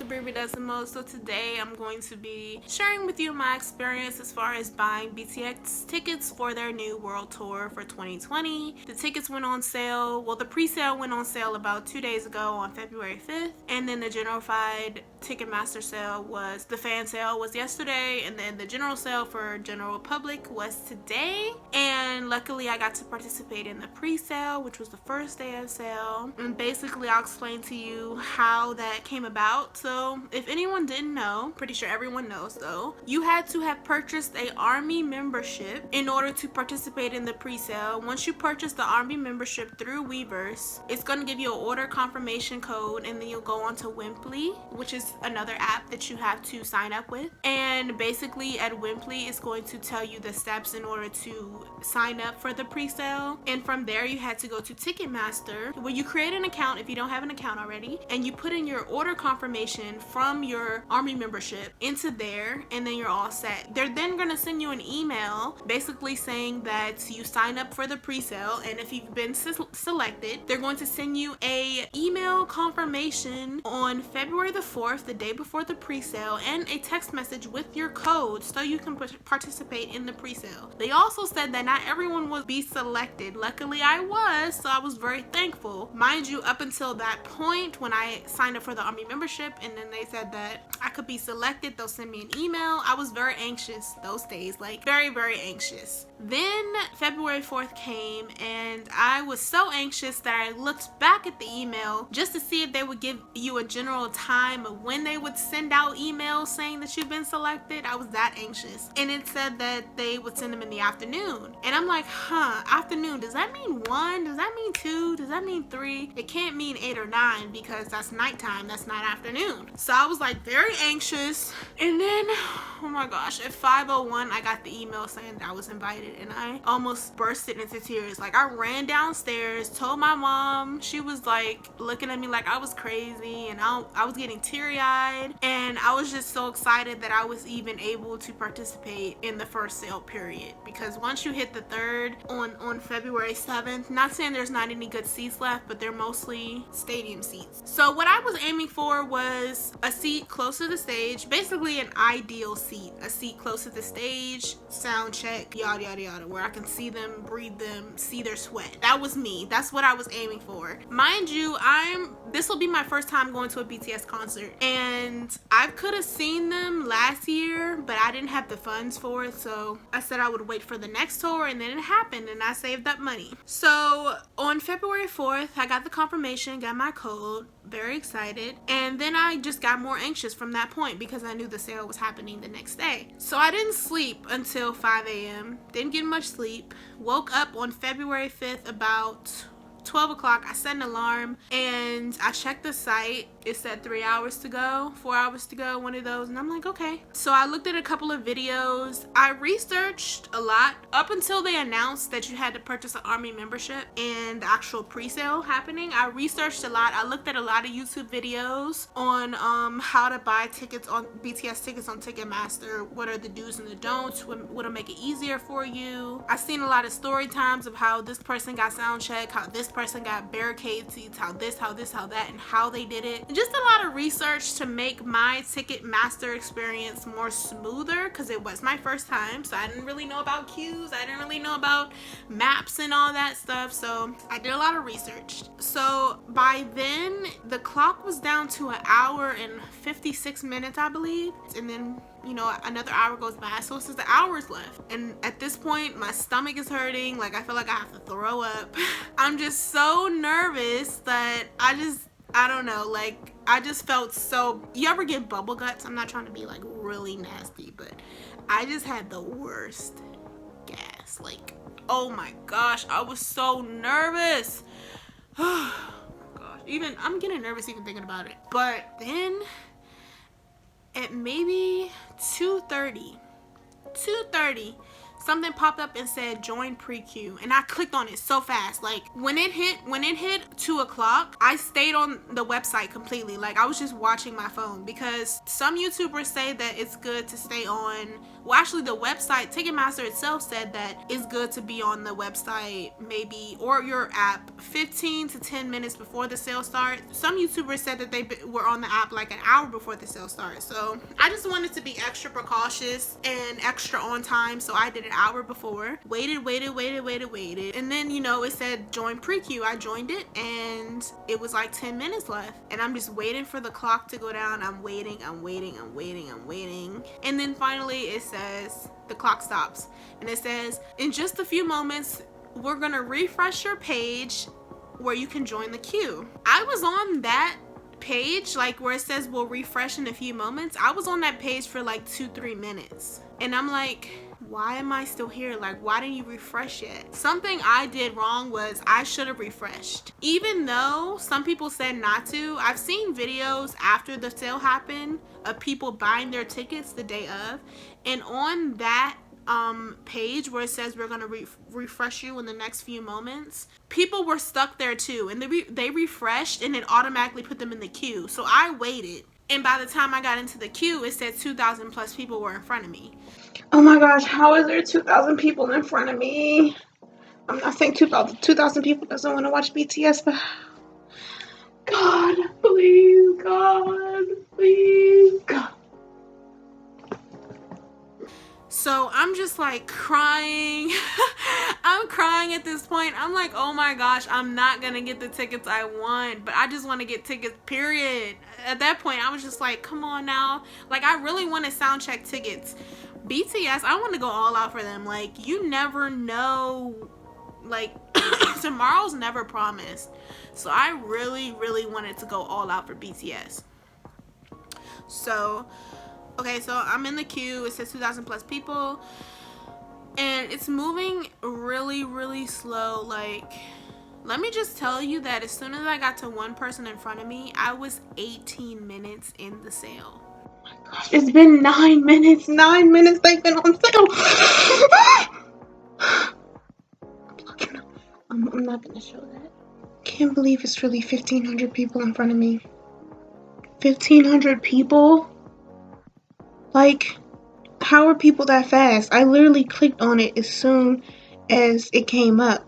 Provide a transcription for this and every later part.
to Decimo. So today I'm going to be sharing with you my experience as far as buying BTS tickets for their new world tour for 2020. The tickets went on sale, well the pre-sale went on sale about 2 days ago on February 5th, and then the generalified Ticketmaster sale was, the fan sale was yesterday, and then the general sale for general public was today. And luckily I got to participate in the pre-sale, which was the first day of sale, and basically I'll explain to you how that came about. So if anyone didn't know, pretty sure everyone knows though, you had to have purchased a Army membership in order to participate in the pre-sale. Once you purchase the Army membership through Weverse, it's going to give you an order confirmation code, and then you'll go on to Wimply, which is another app that you have to sign up with. And basically at Wimply, it's going to tell you the steps in order to sign up for the pre-sale. And from there you had to go to Ticketmaster, where you create an account if you don't have an account already, and you put in your order confirmation from your Army membership into there, and then you're all set. They're then going to send you an email basically saying that you signed up for the pre-sale, and if you've been selected, they're going to send you a email confirmation on February the 4th, the day before the pre-sale, and a text message with your code so you can participate in the pre-sale. They also said that not everyone will be selected. Luckily I was, so I was very thankful. Mind you, up until that point when I signed up for the Army membership and then they said that I could be selected, they'll send me an email, I was very anxious those days, like very anxious. Then February 4th came and I was so anxious that I looked back at the email just to see if they would give you a general time of when they would send out emails saying that you've been selected. I was that anxious, and it said that they would send them in the afternoon, and I'm like, afternoon, does that mean 1? Does that mean 2? Does that mean 3? It can't mean 8 or 9 because that's nighttime, that's not afternoon. So I was like very anxious, and then oh my gosh, at 5:01 I got the email saying that I was invited, and I almost bursted into tears. Like I ran downstairs, told my mom. She was like looking at me like I was crazy, and I was getting teary-eyed, and I was just so excited that I was even able to participate in the first sale period, because once you hit the third on February 7th, not saying there's not any good seats left, but they're mostly stadium seats. So what I was aiming for was a seat close to the stage, basically an ideal seat, a seat close to the stage, sound check, yada yada yada, where I can see them, breathe them, see their sweat. That was me. That's what I was aiming for. Mind you, this will be my first time going to a BTS concert, and I could have seen them last year, but I didn't have the funds for it, so I said I would wait for the next tour, and then it happened, and I saved up money. So on February 4th, I got the confirmation, got my code, very excited, and then I just got more anxious from that point because I knew the sale was happening the next day. So I didn't sleep until 5 a.m. Didn't get much sleep. Woke up on February 5th about 12 o'clock. I set an alarm and I checked the site. It said 3 hours to go, 4 hours to go, one of those, and I'm like, okay. So I looked at a couple of videos. I researched a lot up until they announced that you had to purchase an Army membership and the actual pre-sale happening. I researched a lot. I looked at a lot of YouTube videos on how to buy tickets on BTS tickets on Ticketmaster. What are the do's and the don'ts? What'll make it easier for you? I've seen a lot of story times of how this person got sound check, how this person got barricade seats, how this, how that, and how they did it. Just a lot of research to make my Ticketmaster experience more smoother, because it was my first time, so I didn't really know about queues, I didn't really know about maps and all that stuff, so I did a lot of research. So by then the clock was down to 1 hour and 56 minutes, I believe, and then another hour goes by, so it's just the hours left, and at this point my stomach is hurting, like I feel like I have to throw up. I'm just so nervous that I don't know, like I just felt so, you ever get bubble guts? I'm not trying to be like really nasty, but I just had the worst gas. Like, oh my gosh, I was so nervous. Oh gosh, even I'm getting nervous even thinking about it. But then at maybe 2:30, something popped up and said join pre-queue, and I clicked on it so fast. Like when it hit 2 o'clock, I stayed on the website completely. Like I was just watching my phone, because some YouTubers say that it's good to stay on. Well, actually, the website Ticketmaster itself said that it's good to be on the website maybe, or your app, 15 to 10 minutes before the sale starts. Some YouTubers said that they were on the app like an hour before the sale starts. So I just wanted to be extra precautious and extra on time, so I did an hour before. Waited. And then, you know, it said join pre-queue. I joined it, and it was like 10 minutes left. And I'm just waiting for the clock to go down. I'm waiting. And then finally it says, the clock stops. And it says, in just a few moments, we're gonna refresh your page where you can join the queue. I was on that page, like where it says we'll refresh in a few moments. I was on that page for like 2-3 minutes. And I'm like, why am I still here? Like, why didn't you refresh yet? Something I did wrong was I should have refreshed. Even though some people said not to, I've seen videos after the sale happened of people buying their tickets the day of. And on that page where it says we're gonna refresh you in the next few moments, people were stuck there too, and they refreshed and it automatically put them in the queue. So I waited, and by the time I got into the queue, it said 2,000 plus people were in front of me. Oh my gosh, how is there 2,000 people in front of me? I'm not saying 2,000 people doesn't want to watch BTS, but God, please, God, please, God. So I'm just like crying. I'm crying at this point. I'm like, oh my gosh, I'm not gonna get the tickets I want, but I just want to get tickets, period. At that point, I was just like, come on now. Like, I really want to soundcheck tickets. BTS, I want to go all out for them. Like, you never know. Like, tomorrow's never promised. So I really wanted to go all out for BTS. So okay, so I'm in the queue. It says 2,000 plus people, and it's moving really slow. Like, let me just tell you that as soon as I got to one person in front of me, I was 18 minutes in the sale. Oh my gosh, it's been 9 minutes. 9 minutes they've been on sale. I'm not gonna show that. Can't believe it's really 1,500 people in front of me. 1,500 people? Like, how are people that fast? I literally clicked on it as soon as it came up.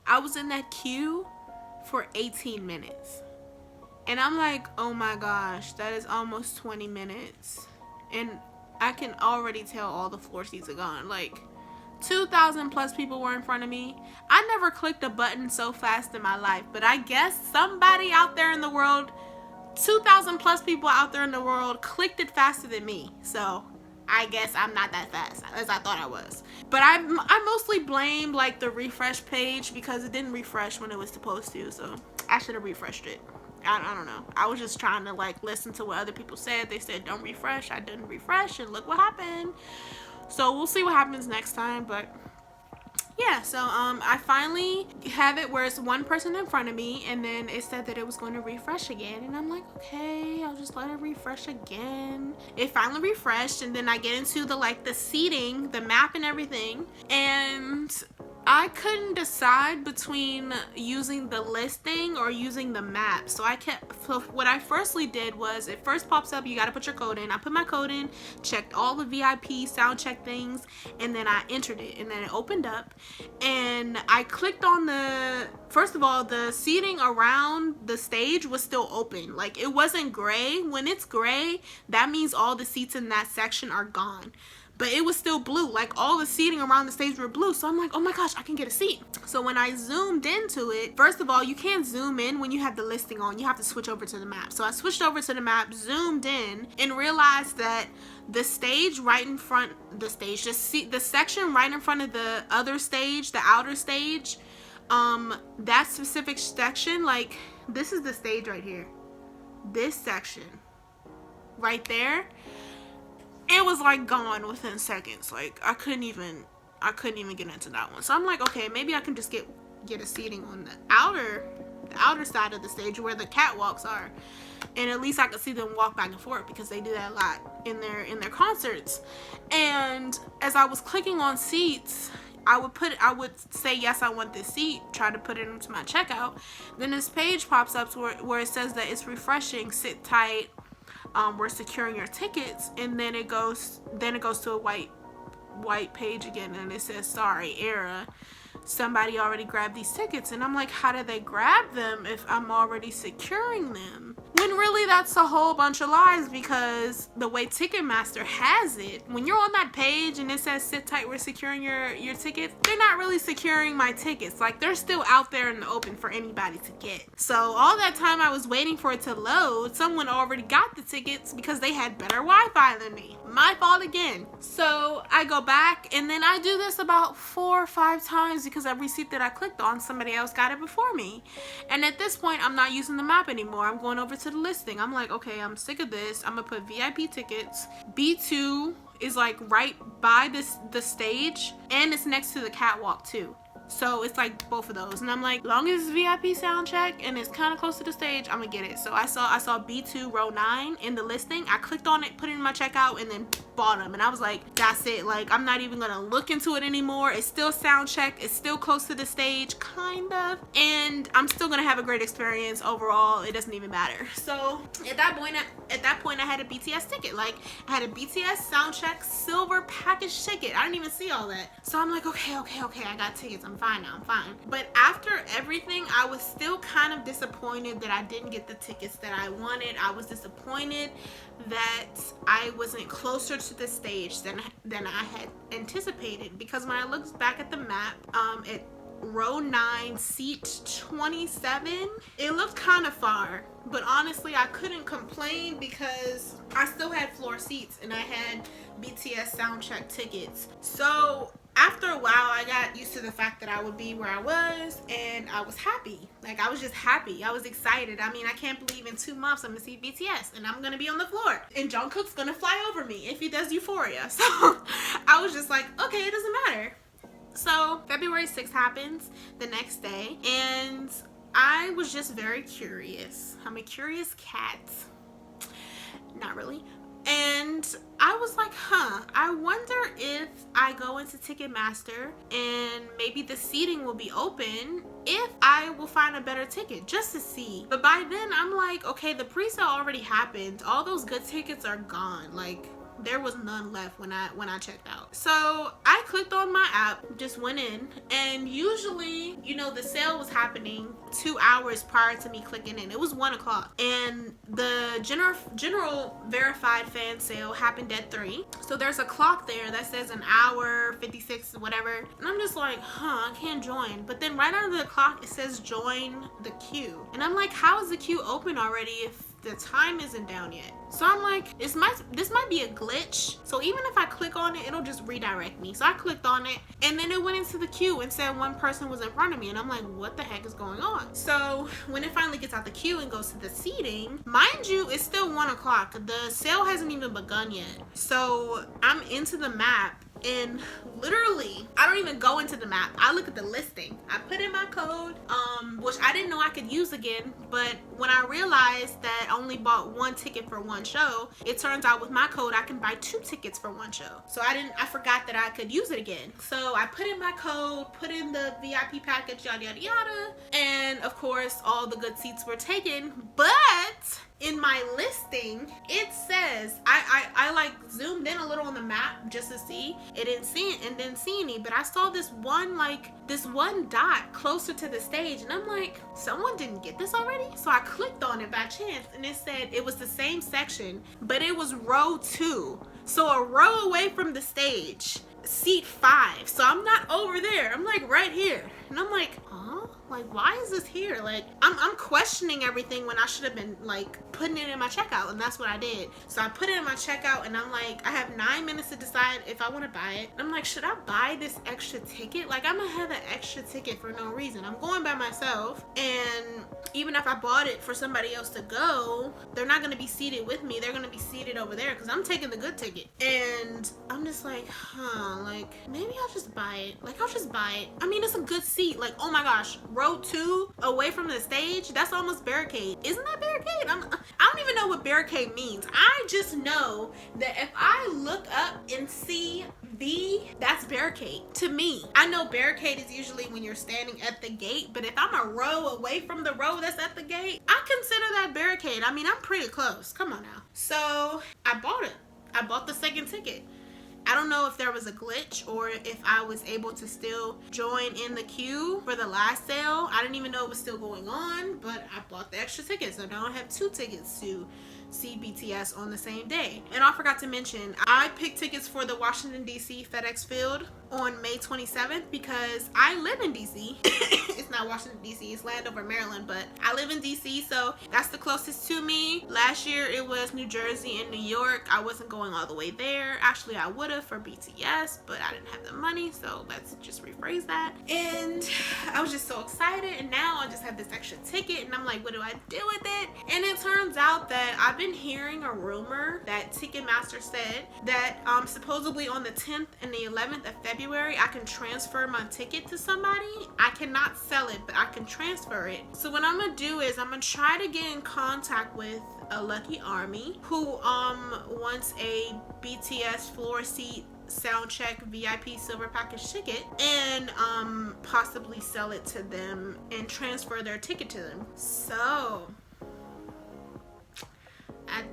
I was in that queue for 18 minutes. And I'm like, oh my gosh, that is almost 20 minutes. And I can already tell all the floor seats are gone. Like, 2,000 plus people were in front of me. I never clicked a button so fast in my life, but I guess somebody out there in the world, 2,000 plus people out there in the world, clicked it faster than me. So I guess I'm not that fast as I thought I was. But I mostly blame like the refresh page, because it didn't refresh when it was supposed to. So I should have refreshed it. I don't know. I was just trying to like listen to what other people said. They said don't refresh. I didn't refresh, and look what happened. So we'll see what happens next time. But yeah, so I finally have it where it's one person in front of me, and then it said that it was going to refresh again, and I'm like, okay, I'll just let it refresh again. It finally refreshed, and then I get into the seating, the map and everything, and I couldn't decide between using the listing or using the map. So what I firstly did was, it first pops up, you got to put your code in. I put my code in, checked all the VIP sound check things, and then I entered it, and then it opened up, and I clicked on first of all, the seating around the stage was still open. Like, it wasn't gray. When it's gray, that means all the seats in that section are gone. But it was still blue. Like, all the seating around the stage were blue. So I'm like, oh my gosh, I can get a seat. So when I zoomed into it, first of all, you can't zoom in when you have the listing on. You have to switch over to the map. So I switched over to the map, zoomed in, and realized that the stage right in front, the section right in front of the other stage, the outer stage, that specific section, like, this is the stage right here. This section right there, it was like gone within seconds. Like, I couldn't even get into that one. So I'm like, okay, maybe I can just get a seating on the outer side of the stage where the catwalks are. and at least I could see them walk back and forth because they do that a lot in their concerts. And as I was clicking on seats, I would say, yes, I want this seat, try to put it into my checkout. Then this page pops up where it says that it's refreshing, sit tight, we're securing your tickets, and then it goes to a white page again, and it says, sorry, error, somebody already grabbed these tickets. And I'm like, how did they grab them if I'm already securing them? When really that's a whole bunch of lies, because the way Ticketmaster has it, when you're on that page and it says sit tight, we're securing your tickets, they're not really securing my tickets. Like, they're still out there in the open for anybody to get. So all that time I was waiting for it to load, someone already got the tickets because they had better Wi-Fi than me. My fault again. So I go back, and then I do this about 4 or 5 times because every seat that I clicked on, somebody else got it before me. And at this point, I'm not using the map anymore. I'm going over to the listing. I'm like, okay, I'm sick of this. I'm gonna put VIP tickets. B2 is like right by the stage, and it's next to the catwalk too. So it's like both of those, and I'm like, long as it's VIP sound check and it's kind of close to the stage, I'm gonna get it. So I saw B2 row 9 in the listing. I clicked on it, put it in my checkout, and then bought them. And I was like, that's it. Like, I'm not even gonna look into it anymore. It's still sound check. It's still close to the stage, kind of, and I'm still gonna have a great experience overall. It doesn't even matter. So at that point, I had a BTS ticket. Like, I had a BTS sound check silver package ticket. I didn't even see all that. So I'm like, okay, I got tickets. I'm fine now, I'm fine. But after everything, I was still kind of disappointed that I didn't get the tickets that I wanted. I was disappointed that I wasn't closer to the stage than I had anticipated, because when I looked back at the map, at row 9, seat 27, it looked kind of far. But honestly, I couldn't complain because I still had floor seats and I had BTS soundcheck tickets. So after a while, I got used to the fact that I would be where I was, and I was happy. Like, I was just happy. I was excited. I mean, I can't believe in 2 months I'm gonna see BTS and I'm gonna be on the floor and Jungkook's gonna fly over me if he does Euphoria. So I was just like, okay, it doesn't matter. So February 6th happens the next day, and I was just very curious. I'm a curious cat. Not really. And I was like, I wonder if I go into Ticketmaster and maybe the seating will be open, if I will find a better ticket, just to see. But by then I'm like, okay, the pre-sale already happened. All those good tickets are gone. Like, there was none left when I checked out. So I clicked on my app, just went in, and usually, you know, the sale was happening 2 hours prior to me clicking in. It was 1 o'clock, and the general verified fan sale happened at 3. So there's a clock there that says an hour 56 whatever, and I'm just like, I can't join. But then right under the clock it says join the queue, and I'm like, how is the queue open already if the time isn't down yet? So I'm like, this might be a glitch. So even if I click on it, it'll just redirect me. So I clicked on it, and then it went into the queue and said 1 person was in front of me, and I'm like, what the heck is going on? So when it finally gets out the queue and goes to the seating, mind you, it's still 1 o'clock. The sale hasn't even begun yet. So I'm into the map, and literally I don't even go into the map. I look at the listing. I put in my code, which I didn't know I could use again, but when I realized that I only bought 1 ticket for 1 show, it turns out with my code I can buy 2 tickets for 1 show. So I forgot that I could use it again. So I put in my code, put in the VIP package, yada yada yada, and of course all the good seats were taken. But in my listing, it says, I like zoomed in a little on the map just to see. It didn't see any, but I saw this one dot closer to the stage, and I'm like, someone didn't get this already? So I clicked on it by chance, and it said it was the same section, but it was row 2. So a row away from the stage, seat 5. So I'm not over there. I'm like right here. And I'm like, like, why is this here? Like, I'm questioning everything when I should have been like putting it in my checkout, and that's what I did. So I put it in my checkout, and I'm like, I have 9 minutes to decide if I want to buy it. And I'm like, should I buy this extra ticket? Like, I'm gonna have an extra ticket for no reason. I'm going by myself, and even if I bought it for somebody else to go, they're not gonna be seated with me. They're gonna be seated over there because I'm taking the good ticket. And I'm just like, like, maybe I'll just buy it. Like, I'll just buy it. I mean, it's a good seat. Like, oh my gosh, row 2 away from the stage, that's almost barricade. Isn't that barricade? I don't even what barricade means. I just know that if I look up and see B, that's barricade to me. I know barricade is usually when you're standing at the gate, but if I'm a row away from the row that's at the gate, I consider that barricade. I mean, I'm pretty close. Come on now. So I bought it. I bought the second ticket. I don't know if there was a glitch or if I was able to still join in the queue for the last sale. I didn't even know it was still going on, but I bought the extra ticket. So now I have 2 tickets to see BTS on the same day. And I forgot to mention, I picked tickets for the Washington DC FedEx Field on May 27th because I live in DC. It's not Washington DC, it's Landover, Maryland, but I live in DC, so that's the closest to me. Last year it was New Jersey and New York. I wasn't going all the way there. Actually, I would have for BTS, but I didn't have the money, so let's just rephrase that. And I was just so excited, and now I just have this extra ticket, and I'm like, what do I do with it? And it turns out that I've been hearing a rumor that Ticketmaster said that supposedly on the 10th and the 11th of February, I can transfer my ticket to somebody. I cannot sell it, but I can transfer it. So what I'm gonna do is I'm gonna try to get in contact with a lucky army who wants a BTS floor seat soundcheck VIP silver package ticket and possibly sell it to them and transfer their ticket to them. So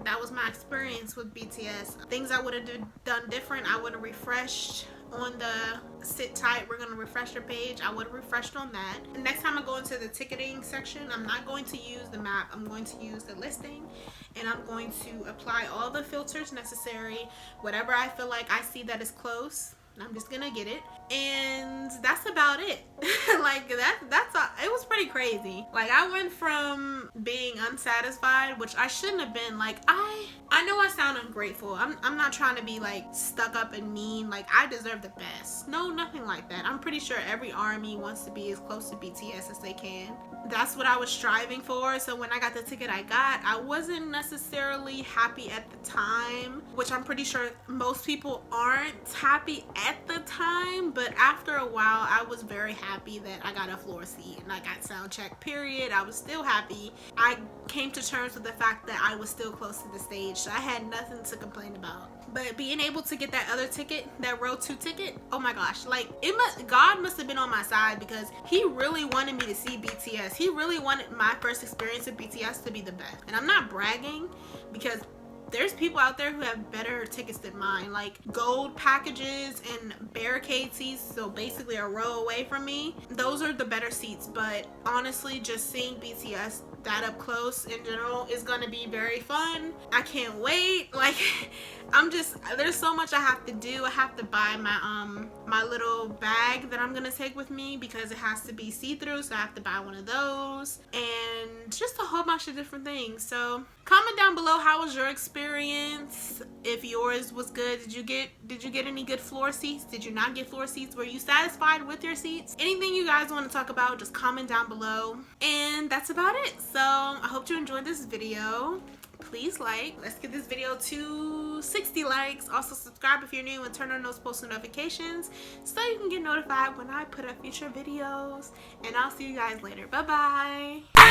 that was my experience with BTS. Things I would have done different. I would have refreshed on the sit tight, we're gonna refresh their page. I would have refreshed on that. And next time I go into the ticketing section, I'm not going to use the map. I'm going to use the listing, and I'm going to apply all the filters necessary. Whatever I feel like I see that is close, I'm just gonna get it, and that's about it. Like it was pretty crazy. Like I went from being unsatisfied, which I shouldn't have been. Like I know I sound ungrateful. I'm not trying to be like stuck up and mean. Like I deserve the best. No, nothing like that. I'm pretty sure every army wants to be as close to BTS as they can. That's what I was striving for. So when I got the ticket I wasn't necessarily happy at the time, which I'm pretty sure most people aren't happy at the time, but after a while I was very happy that I got a floor seat and I got sound check, period. I was still happy. I came to terms with the fact that I was still close to the stage, so I had nothing to complain about. But being able to get that other ticket, that row 2 ticket, oh my gosh, like God must have been on my side, because he really wanted me to see BTS. He really wanted my first experience with BTS to be the best. And I'm not bragging, because there's people out there who have better tickets than mine, like gold packages and barricade seats, so basically a row away from me. Those are the better seats, but honestly, just seeing BTS that up close in general is gonna be very fun. I can't wait. Like there's so much I have to do. I have to buy my little bag that I'm gonna take with me because it has to be see-through, so I have to buy one of those, and just a whole bunch of different things. So comment down below, how was your experience? If yours was good, did you get any good floor seats? Did you not get floor seats? Were you satisfied with your seats? Anything you guys want to talk about, just comment down below. And that's about it. So I hope you enjoyed this video. Please like. Let's get this video to 60 likes. Also subscribe if you're new and turn on those post notifications so you can get notified when I put up future videos. And I'll see you guys later. Bye bye.